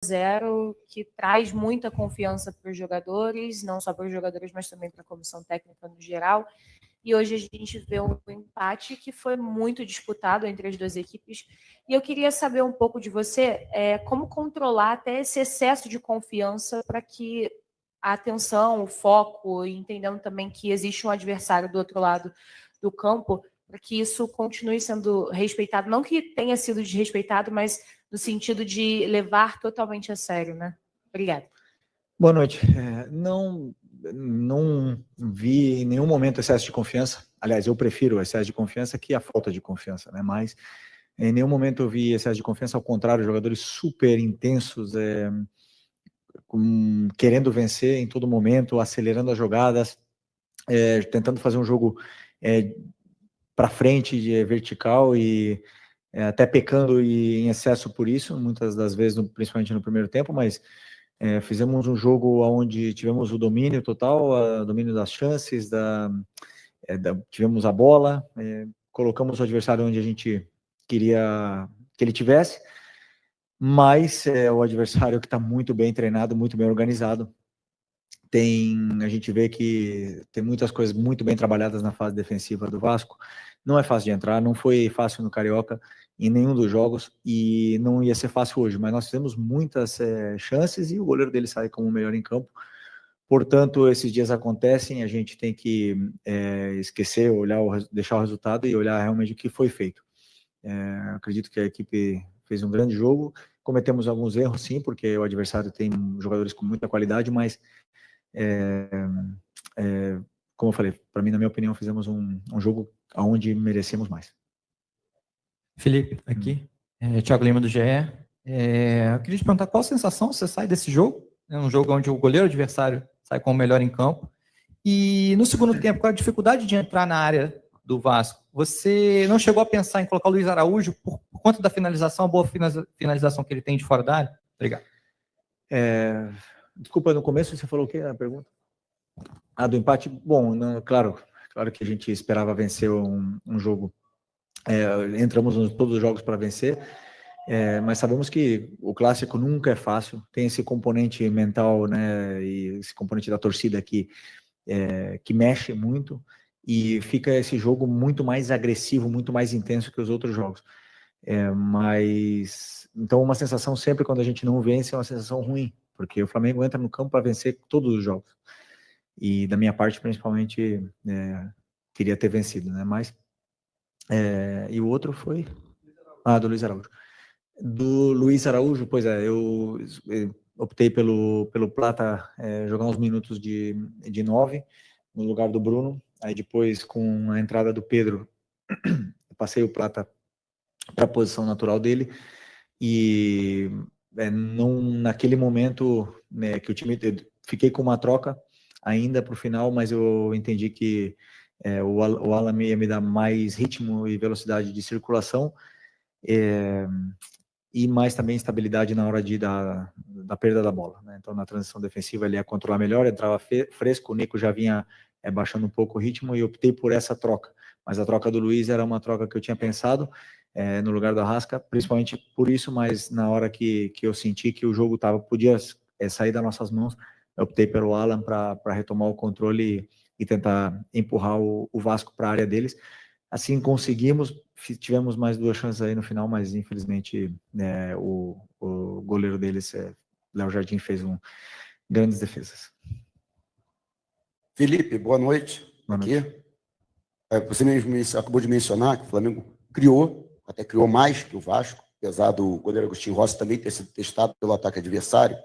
0 que traz muita confiança para os jogadores, não só para os jogadores, mas também para a comissão técnica no geral. E hoje a gente vê um empate que foi muito disputado entre as duas equipes. E eu queria saber um pouco de você, como controlar até esse excesso de confiança para que a atenção, o foco, e entendendo também que existe um adversário do outro lado do campo, para que isso continue sendo respeitado. Não que tenha sido desrespeitado, mas no sentido de levar totalmente a sério, né? Obrigada. Boa noite. Não vi em nenhum momento excesso de confiança. Aliás, eu prefiro o excesso de confiança que a falta de confiança, né? Mas em nenhum momento eu vi excesso de confiança, ao contrário, jogadores super intensos, querendo vencer em todo momento, acelerando as jogadas, tentando fazer um jogo para frente, vertical e até pecando em excesso por isso, muitas das vezes, principalmente no primeiro tempo, mas fizemos um jogo onde tivemos o domínio total, o domínio das chances, tivemos a bola, colocamos o adversário onde a gente queria que ele tivesse, mas o adversário que está muito bem treinado, muito bem organizado. A gente vê que tem muitas coisas muito bem trabalhadas na fase defensiva do Vasco. Não é fácil de entrar, não foi fácil no Carioca, em nenhum dos jogos, e não ia ser fácil hoje, mas nós fizemos muitas chances e o goleiro dele sai como o melhor em campo. Portanto, esses dias acontecem, a gente tem que esquecer, deixar o resultado e olhar realmente o que foi feito. Acredito que a equipe fez um grande jogo, cometemos alguns erros sim, porque o adversário tem jogadores com muita qualidade, mas como eu falei, para mim, na minha opinião, fizemos um jogo onde merecemos mais. Felipe, aqui, Thiago Lima do GE. Eu queria te perguntar qual a sensação você sai desse jogo, um jogo onde o goleiro adversário sai com o melhor em campo, e no segundo tempo, qual a dificuldade de entrar na área do Vasco? Você não chegou a pensar em colocar o Luiz Araújo por conta da finalização, a boa finalização que ele tem de fora da área? Obrigado. Desculpa, no começo você falou o que a pergunta? Do empate? Bom, não, claro que a gente esperava vencer um jogo. Entramos em todos os jogos para vencer, mas sabemos que o clássico nunca é fácil, tem esse componente mental, né, e esse componente da torcida que mexe muito, e fica esse jogo muito mais agressivo, muito mais intenso que os outros jogos. Então uma sensação sempre quando a gente não vence é uma sensação ruim, porque o Flamengo entra no campo para vencer todos os jogos. E da minha parte, principalmente, queria ter vencido, né? Mas e o outro foi do Luiz Araújo. Do Luiz Araújo, pois eu optei pelo Plata jogar uns minutos de 9 no lugar do Bruno. Aí depois, com a entrada do Pedro, eu passei o Plata para a posição natural dele. E não, naquele momento, né, que o time fiquei com uma troca ainda para o final, mas eu entendi que o Alan ia me dar mais ritmo e velocidade de circulação, e mais também estabilidade na hora da perda da bola, né? Então na transição defensiva ele ia controlar melhor, entrava fresco, o Nico já vinha baixando um pouco o ritmo e optei por essa troca, mas a troca do Luiz era uma troca que eu tinha pensado no lugar do Arrasca, principalmente por isso, mas na hora que eu senti que o jogo podia sair das nossas mãos, eu optei pelo Alan para retomar o controle e tentar empurrar o Vasco para a área deles. Assim conseguimos, tivemos mais 2 chances aí no final, mas infelizmente o goleiro deles, Léo Jardim, fez grandes defesas. Felipe, boa noite. Boa noite. Você mesmo acabou de mencionar que o Flamengo até criou mais que o Vasco, apesar do goleiro Agostinho Rossi também ter sido testado pelo ataque adversário.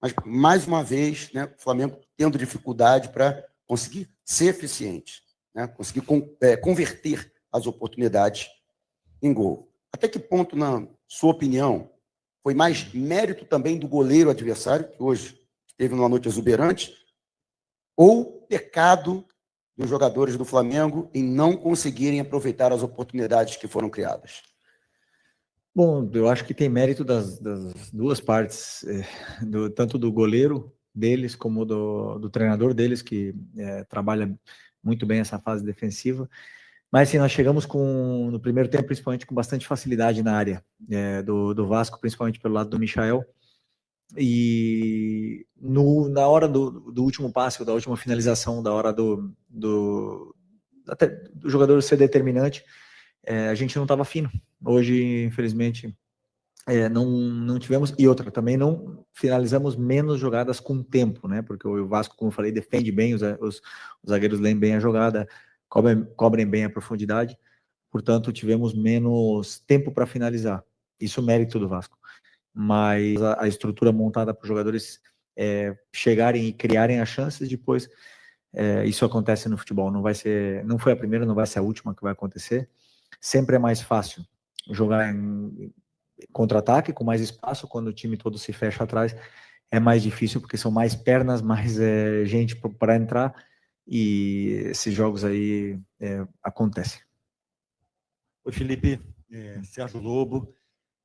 Mas, mais uma vez, né, o Flamengo tendo dificuldade para conseguir ser eficiente, né, conseguir converter as oportunidades em gol. Até que ponto, na sua opinião, foi mais mérito também do goleiro adversário, que hoje teve uma noite exuberante, ou pecado dos jogadores do Flamengo em não conseguirem aproveitar as oportunidades que foram criadas? Bom, eu acho que tem mérito das duas partes, tanto do goleiro deles como do treinador deles, que trabalha muito bem essa fase defensiva. Mas sim, nós chegamos no primeiro tempo, principalmente com bastante facilidade na área do Vasco, principalmente pelo lado do Michael. E na hora do último passe, da última finalização, da hora até do jogador ser determinante, a gente não estava fino. Hoje, infelizmente, não tivemos. E outra, também não finalizamos menos jogadas com tempo, né? Porque o Vasco, como eu falei, defende bem, os zagueiros leem bem a jogada, cobrem bem a profundidade. Portanto, tivemos menos tempo para finalizar. Isso é mérito do Vasco. Mas a estrutura montada para os jogadores chegarem e criarem as chances, depois isso acontece no futebol. Não foi a primeira, não vai ser a última que vai acontecer. Sempre é mais fácil jogar em contra-ataque, com mais espaço, quando o time todo se fecha atrás, é mais difícil, porque são mais pernas, mais gente para entrar, e esses jogos aí acontecem. Oi, Felipe, Sérgio Lobo.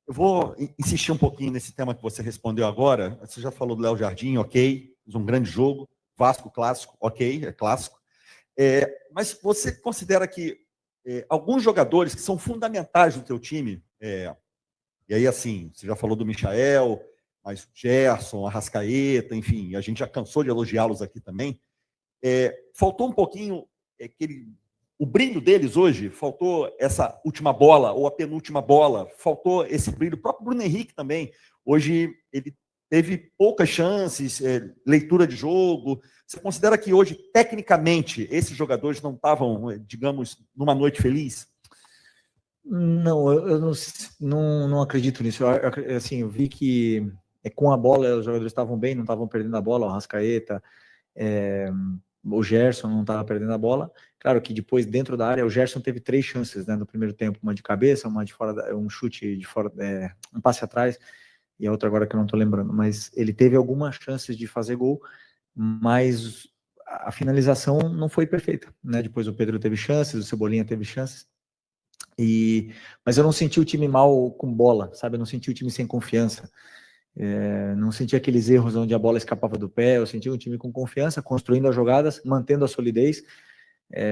Eu vou insistir um pouquinho nesse tema que você respondeu agora. Você já falou do Léo Jardim, ok, fez um grande jogo. Vasco clássico, ok, é clássico. Mas você considera que alguns jogadores que são fundamentais no teu time, e aí assim, você já falou do Michael, mas Gerson, Arrascaeta, enfim, a gente já cansou de elogiá-los aqui também. Faltou um pouquinho o brilho deles hoje, faltou essa última bola, ou a penúltima bola, faltou esse brilho. O próprio Bruno Henrique também, hoje ele teve poucas chances, leitura de jogo. Você considera que hoje, tecnicamente, esses jogadores não estavam, digamos, numa noite feliz? Não, eu não acredito nisso. Eu vi que com a bola os jogadores estavam bem, não estavam perdendo a bola, o Arrascaeta, o Gerson não estava perdendo a bola. Claro que depois, dentro da área, o Gerson teve 3 chances, né, no primeiro tempo, uma de cabeça, uma de fora, um chute de fora, um passe atrás, e a outra agora que eu não estou lembrando, mas ele teve algumas chances de fazer gol, mas a finalização não foi perfeita, né? Depois o Pedro teve chances, o Cebolinha teve chances, mas eu não senti o time mal com bola, sabe? Eu não senti o time sem confiança. Não senti aqueles erros onde a bola escapava do pé. Eu senti um time com confiança, construindo as jogadas, mantendo a solidez,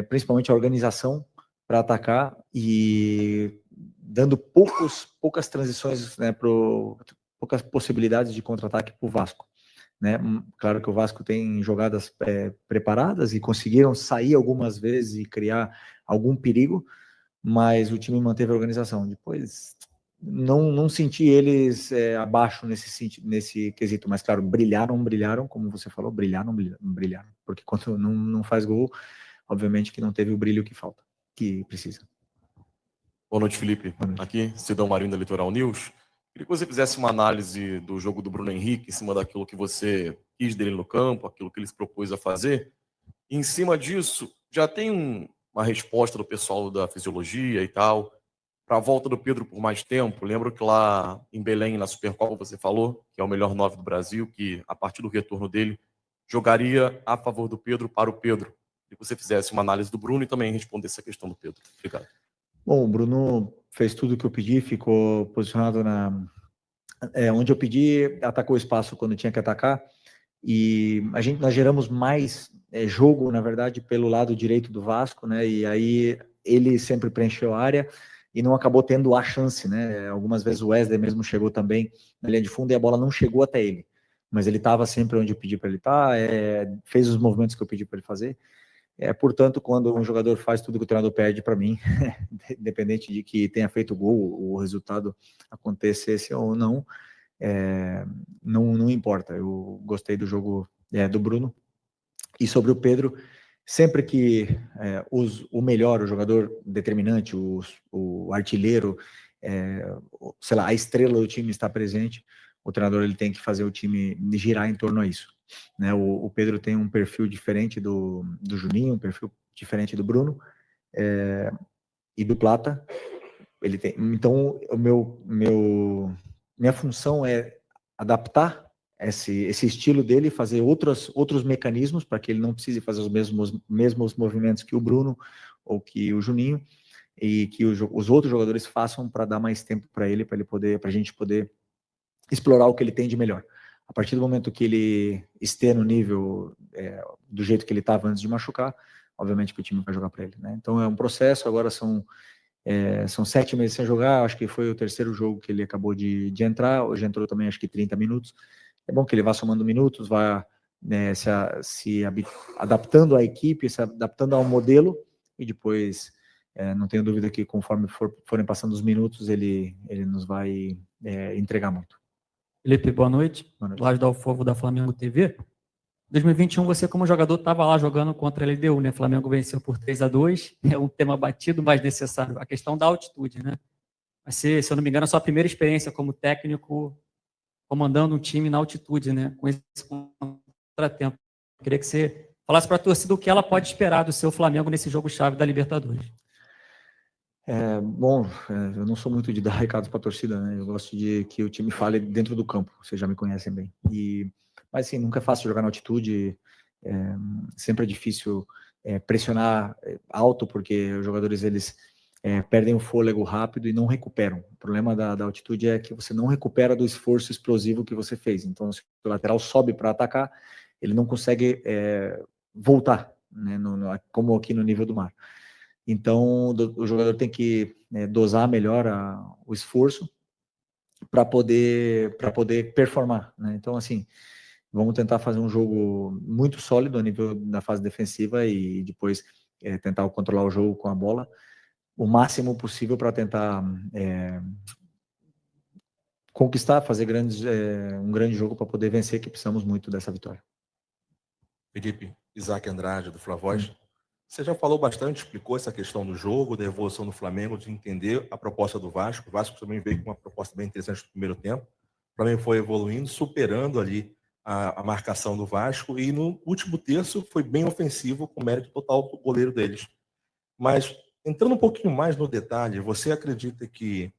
principalmente a organização para atacar e dando poucas transições, né, poucas possibilidades de contra-ataque para o Vasco, né? Claro que o Vasco tem jogadas preparadas e conseguiram sair algumas vezes e criar algum perigo, mas o time manteve a organização. Depois não senti eles abaixo nesse quesito, mas claro, brilharam, como você falou, brilharam, porque quando não faz gol, obviamente que não teve o brilho que precisa. Boa noite, Felipe. Boa noite. Aqui, Cidão Marinho da Litoral News. Queria que você fizesse uma análise do jogo do Bruno Henrique, em cima daquilo que você quis dele no campo, aquilo que ele se propôs a fazer. E, em cima disso, já tem uma resposta do pessoal da fisiologia e tal, para a volta do Pedro por mais tempo. Lembro que lá em Belém, na Supercopa, você falou que é o melhor 9 do Brasil, que a partir do retorno dele, jogaria a favor do Pedro para o Pedro. Que você fizesse uma análise do Bruno e também respondesse essa questão do Pedro. Obrigado. Bom, o Bruno fez tudo o que eu pedi, ficou posicionado onde eu pedi, atacou o espaço quando tinha que atacar, e nós geramos mais jogo, na verdade, pelo lado direito do Vasco, né? E aí ele sempre preencheu a área e não acabou tendo a chance, né? Algumas vezes o Wesley mesmo chegou também na linha de fundo e a bola não chegou até ele, mas ele estava sempre onde eu pedi para ele estar, fez os movimentos que eu pedi para ele fazer. Portanto, quando um jogador faz tudo que o treinador pede para mim, independente de que tenha feito gol, o resultado acontecesse ou não, não importa. Eu gostei do jogo do Bruno. E sobre o Pedro, sempre que o melhor, o jogador determinante, o artilheiro, sei lá, a estrela do time está presente, o treinador ele tem que fazer o time girar em torno a isso, né? O Pedro tem um perfil diferente do Juninho, um perfil diferente do Bruno e do Plata. Ele tem, então minha função é adaptar esse estilo dele, fazer outros mecanismos para que ele não precise fazer os mesmos movimentos que o Bruno ou que o Juninho, e que os outros jogadores façam, para dar mais tempo para ele poder, para a gente poder explorar o que ele tem de melhor. A partir do momento que ele esteja no nível do jeito que ele estava antes de machucar, obviamente que o time vai jogar para ele, né? Então é um processo. Agora são 7 meses sem jogar. Acho que foi o terceiro jogo que ele acabou de entrar. Hoje entrou também, acho que 30 minutos. é bom que ele vá somando minutos, vá adaptando à equipe, se adaptando ao modelo, e depois, não tenho dúvida que conforme forem passando os minutos, ele nos vai entregar muito. Felipe, boa noite. Boa noite. Laje do Fogo da Flamengo TV. Em 2021, você como jogador estava lá jogando contra a LDU, né? Flamengo venceu por 3-2, é um tema batido, mas necessário. A questão da altitude, né? Vai ser, se eu não me engano, a sua primeira experiência como técnico comandando um time na altitude, né? Com esse contratempo. Eu queria que você falasse para a torcida o que ela pode esperar do seu Flamengo nesse jogo-chave da Libertadores. Bom, eu não sou muito de dar recados para a torcida, né? Eu gosto de que o time fale dentro do campo, vocês já me conhecem bem. Mas, assim, nunca é fácil jogar na altitude, sempre é difícil pressionar alto, porque os jogadores, eles perdem o fôlego rápido e não recuperam. O problema da altitude é que você não recupera do esforço explosivo que você fez. Então, se o lateral sobe para atacar, ele não consegue voltar, né, como aqui no nível do mar. Então, o jogador tem que dosar melhor o esforço para poder performar, né? Então, assim, vamos tentar fazer um jogo muito sólido a nível da fase defensiva e depois tentar controlar o jogo com a bola o máximo possível para tentar conquistar, fazer um grande jogo para poder vencer, que precisamos muito dessa vitória. Felipe, Isaac Andrade, do Flavoz. Você já falou bastante, explicou essa questão do jogo, da evolução do Flamengo, de entender a proposta do Vasco. O Vasco também veio com uma proposta bem interessante no primeiro tempo. O Flamengo foi evoluindo, superando ali a marcação do Vasco, e no último terço foi bem ofensivo, com mérito total do goleiro deles. Mas, entrando um pouquinho mais no detalhe, você acredita que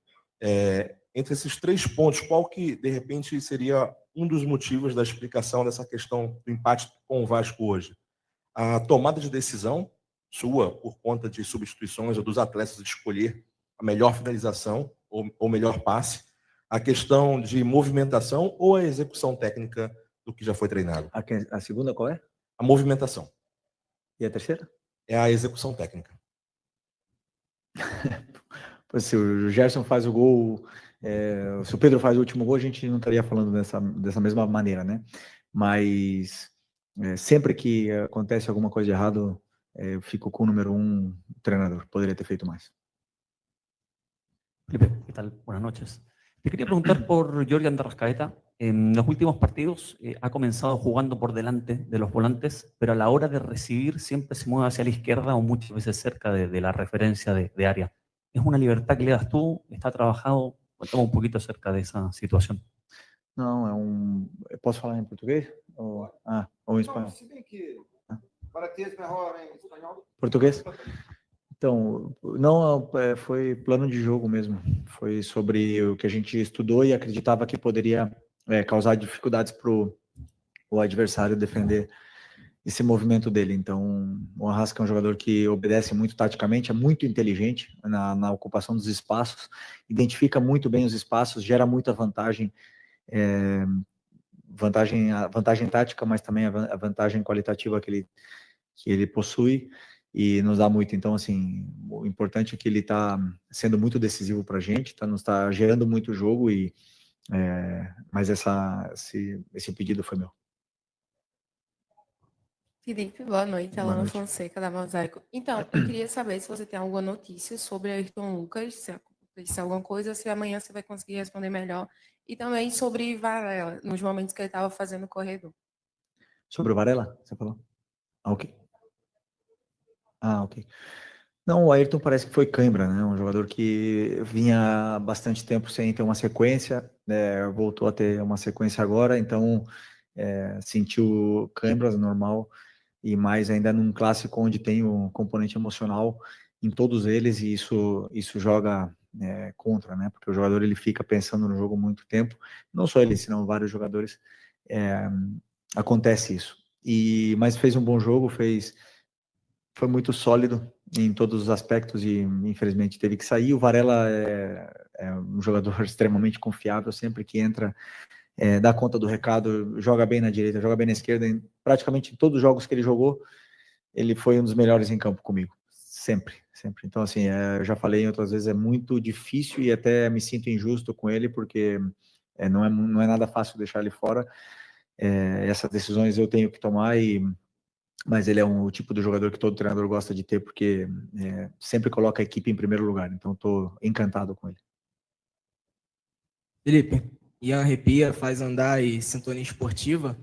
entre esses 3 pontos, qual que, de repente, seria um dos motivos da explicação dessa questão do empate com o Vasco hoje? A tomada de decisão sua, por conta de substituições ou dos atletas de escolher a melhor finalização ou melhor passe, a questão de movimentação ou a execução técnica do que já foi treinado? A segunda qual é? A movimentação. E a terceira? É a execução técnica. Pois se o Gerson faz o gol, se o Pedro faz o último gol, a gente não estaria falando dessa mesma maneira, né? Mas sempre que acontece alguma coisa de errado, eu fico com o número 1 treinador. Poderia ter feito mais. Felipe, ¿qué tal? Buenas noches. Te quería preguntar por Jordi de Arrascaeta. En los últimos partidos ha comenzado jugando por delante de los volantes, pero a la hora de recibir siempre se mueve hacia la izquierda o muchas veces cerca de la referencia de área. ¿Es una libertad que le das tú? ¿Está trabajado? Cuéntame un poquito acerca de esa situación. Não, posso falar em português? Ou em espanhol? Se bem que para ter melhor em espanhol. Português? Então, não, foi plano de jogo mesmo. Foi sobre o que a gente estudou e acreditava que poderia causar dificuldades para o adversário defender esse movimento dele. Então, o Arrasca é um jogador que obedece muito taticamente, é muito inteligente na ocupação dos espaços, identifica muito bem os espaços, gera muita vantagem, vantagem tática, mas também a vantagem qualitativa que ele possui e nos dá muito. Então, assim, o importante é que ele está sendo muito decisivo para a gente, nos está gerando muito jogo, mas esse pedido foi meu. Felipe, boa noite. Boa Alana noite. Fonseca, da Mosaico. Então, eu queria saber se você tem alguma notícia sobre Ayrton Lucas, se aconteceu alguma coisa, se amanhã você vai conseguir responder melhor. E também sobre Varela, nos momentos que ele estava fazendo o corredor. Sobre o Varela, você falou? Ok. Ok. Não, o Ayrton parece que foi cãibra, né? Um jogador que vinha há bastante tempo sem ter uma sequência, voltou a ter uma sequência agora, então sentiu cãibras, normal, e mais ainda num clássico onde tem um componente emocional em todos eles, e isso joga contra, né? Porque o jogador ele fica pensando no jogo muito tempo, não só ele, senão vários jogadores, acontece isso. Mas fez um bom jogo, foi muito sólido em todos os aspectos e infelizmente teve que sair. O Varela é um jogador extremamente confiável, sempre que entra dá conta do recado, joga bem na direita, joga bem na esquerda, praticamente em todos os jogos que ele jogou, ele foi um dos melhores em campo comigo, sempre. Então, assim, eu já falei outras vezes, é muito difícil e até me sinto injusto com ele, porque não é nada fácil deixar ele fora. Essas decisões eu tenho que tomar, mas ele é o tipo de jogador que todo treinador gosta de ter, porque sempre coloca a equipe em primeiro lugar. Então, estou encantado com ele. Felipe, Ian Arrepia, Faz Andar e Sintonia Esportiva.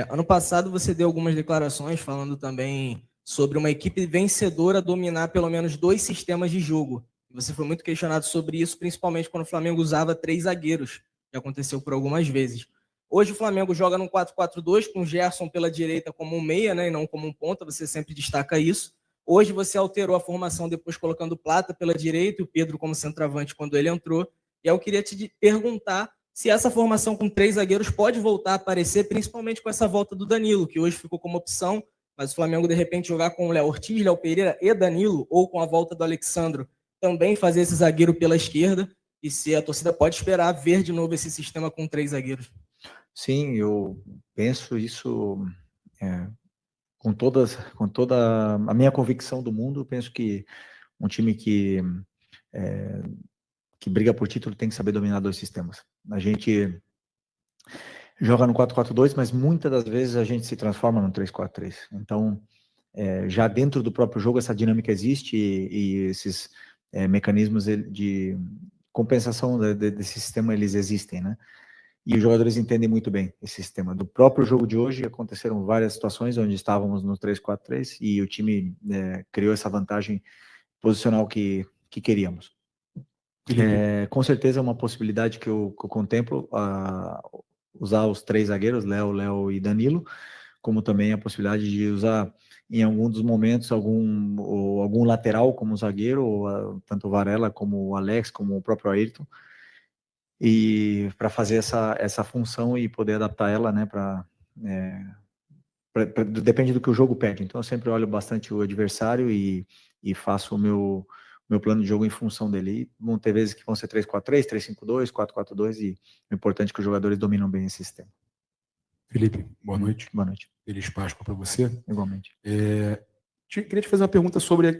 Ano passado você deu algumas declarações falando também sobre uma equipe vencedora dominar pelo menos 2 sistemas de jogo. Você foi muito questionado sobre isso, principalmente quando o Flamengo usava 3 zagueiros, que aconteceu por algumas vezes. Hoje o Flamengo joga num 4-4-2 com o Gerson pela direita como um meia, né, e não como um ponta, você sempre destaca isso. Hoje você alterou a formação depois colocando o Plata pela direita e o Pedro como centroavante quando ele entrou. E eu queria te perguntar se essa formação com 3 zagueiros pode voltar a aparecer, principalmente com essa volta do Danilo, que hoje ficou como opção, mas o Flamengo de repente jogar com o Léo Ortiz, Léo Pereira e Danilo, ou com a volta do Alexandro, também fazer esse zagueiro pela esquerda, e se a torcida pode esperar ver de novo esse sistema com 3 zagueiros. Sim, eu penso isso com toda a minha convicção do mundo. Eu penso que um time que briga por título tem que saber dominar 2 sistemas. A gente joga no 4-4-2, mas muitas das vezes a gente se transforma no 3-4-3. Então, já dentro do próprio jogo essa dinâmica existe e esses mecanismos de compensação desse sistema, eles existem, né? E os jogadores entendem muito bem esse sistema. Do próprio jogo de hoje, aconteceram várias situações onde estávamos no 3-4-3 e o time criou essa vantagem posicional que queríamos. Com certeza é uma possibilidade que eu contemplo, usar os 3 zagueiros, Léo e Danilo, como também a possibilidade de usar em algum dos momentos algum lateral como zagueiro, ou tanto o Varela como o Alex, como o próprio Ayrton, e para fazer essa função e poder adaptar ela, né, depende do que o jogo pede. Então eu sempre olho bastante o adversário e faço o meu plano de jogo em função dele. E vão ter vezes que vão ser 3-4-3, 3-5-2, 4-4-2, e o importante é que os jogadores dominam bem esse sistema. Felipe, boa noite. Boa noite. Feliz Páscoa para você. Igualmente. Queria te fazer uma pergunta sobre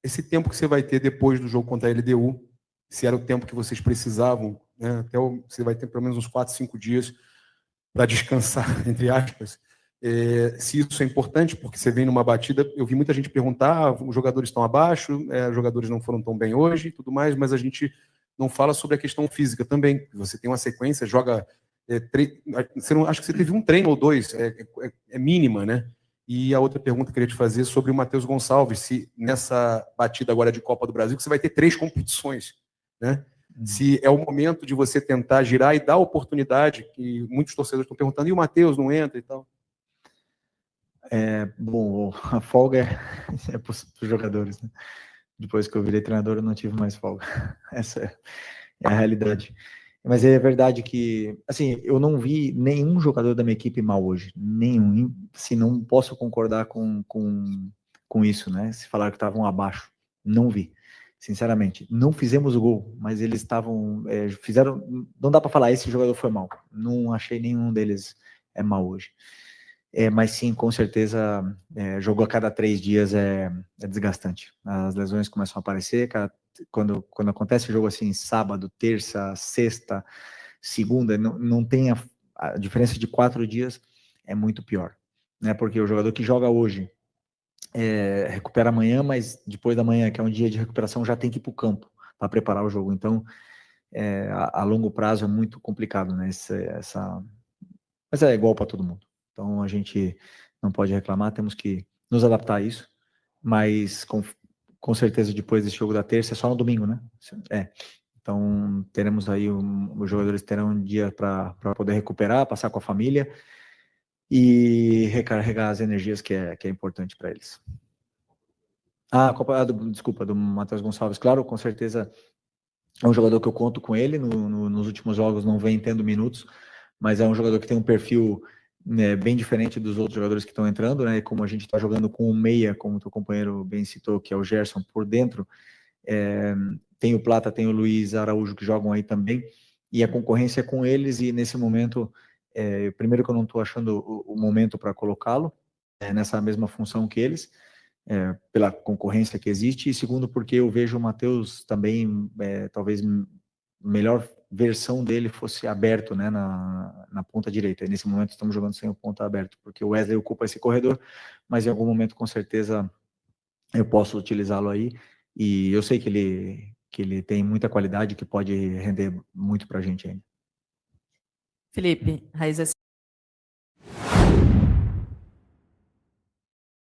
esse tempo que você vai ter depois do jogo contra a LDU, se era o tempo que vocês precisavam, né? Você vai ter pelo menos uns 4, 5 dias para descansar, entre aspas. Se isso é importante, porque você vem numa batida, eu vi muita gente perguntar, os jogadores estão abaixo, os jogadores não foram tão bem hoje e tudo mais, mas a gente não fala sobre a questão física também. Você tem uma sequência, joga... acho que você teve um treino ou 2, é mínima, né? E a outra pergunta que eu queria te fazer sobre o Matheus Gonçalves, se nessa batida agora de Copa do Brasil, que você vai ter 3 competições, né? Se é o momento de você tentar girar e dar oportunidade, que muitos torcedores estão perguntando, e o Matheus não entra e tal? Bom, a folga é para os jogadores, né? Depois que eu virei treinador, eu não tive mais folga. Essa é a realidade. Mas é verdade que, assim, eu não vi nenhum jogador da minha equipe mal hoje. Nenhum. Assim, não posso concordar com isso, né? Se falar que estavam abaixo. Não vi. Sinceramente. Não fizemos o gol, mas eles estavam... fizeram... Não dá para falar, esse jogador foi mal. Não achei nenhum deles mal hoje. Mas sim, com certeza, jogo a cada 3 dias é desgastante. As lesões começam a aparecer, quando acontece jogo assim, sábado, terça, sexta, segunda, não tem a diferença de 4 dias, é muito pior, né? Porque o jogador que joga hoje recupera amanhã, mas depois da manhã, que é um dia de recuperação, já tem que ir para o campo para preparar o jogo. Então, a longo prazo é muito complicado, né? Mas é igual para todo mundo. Então, a gente não pode reclamar, temos que nos adaptar a isso, mas com certeza depois desse jogo da terça é só no domingo, né? Então, teremos aí, os jogadores terão um dia para poder recuperar, passar com a família e recarregar as energias que é importante para eles. Desculpa, do Matheus Gonçalves, claro, com certeza é um jogador que eu conto com ele, nos últimos jogos não vem tendo minutos, mas é um jogador que tem um perfil, né, bem diferente dos outros jogadores que estão entrando, né? Como a gente está jogando com um meia, como o teu companheiro bem citou, que é o Gerson por dentro, tem o Plata, tem o Luiz Araújo que jogam aí também, e a concorrência é com eles, e nesse momento, primeiro que eu não estou achando o momento para colocá-lo nessa mesma função que eles, pela concorrência que existe, e segundo porque eu vejo o Matheus também talvez melhor versão dele fosse aberto, né, na ponta direita. E nesse momento estamos jogando sem o ponta aberto, porque o Wesley ocupa esse corredor, mas em algum momento com certeza eu posso utilizá-lo aí, e eu sei que ele tem muita qualidade, que pode render muito para a gente ainda. Felipe, Raíza